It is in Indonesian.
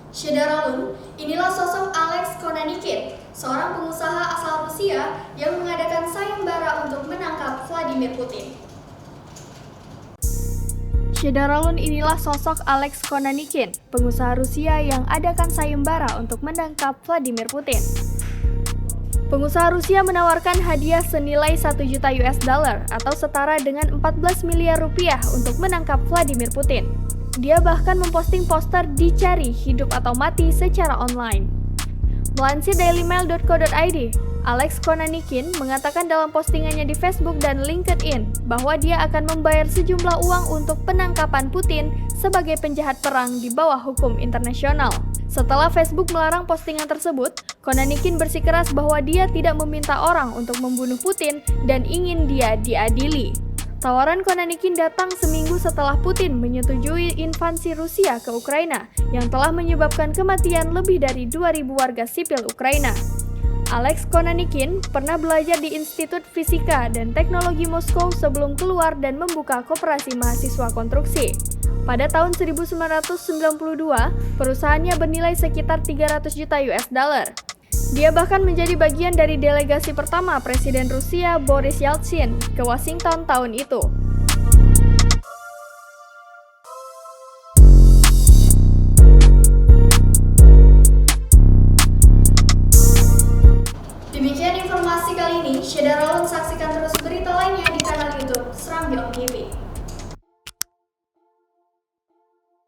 Syedaralun, inilah sosok Alex Konanikin, seorang pengusaha asal Rusia yang mengadakan sayembara untuk menangkap Vladimir Putin. Syedaralun inilah sosok Alex Konanikin, pengusaha Rusia yang adakan sayembara untuk menangkap Vladimir Putin. Pengusaha Rusia menawarkan hadiah senilai 1 juta US dollar atau setara dengan 14 miliar rupiah untuk menangkap Vladimir Putin. Dia bahkan memposting poster dicari hidup atau mati secara online. Melansir dailymail.co.id, Alex Konanikin mengatakan dalam postingannya di Facebook dan LinkedIn bahwa dia akan membayar sejumlah uang untuk penangkapan Putin sebagai penjahat perang di bawah hukum internasional. Setelah Facebook melarang postingan tersebut, Konanikin bersikeras bahwa dia tidak meminta orang untuk membunuh Putin dan ingin dia diadili. Tawaran Konanikin datang seminggu setelah Putin menyetujui invasi Rusia ke Ukraina yang telah menyebabkan kematian lebih dari 2.000 warga sipil Ukraina. Alex Konanikin pernah belajar di Institut Fisika dan Teknologi Moskow sebelum keluar dan membuka koperasi mahasiswa konstruksi. Pada tahun 1992, perusahaannya bernilai sekitar 300 juta US dollar. Dia bahkan menjadi bagian dari delegasi pertama Presiden Rusia Boris Yeltsin ke Washington tahun itu.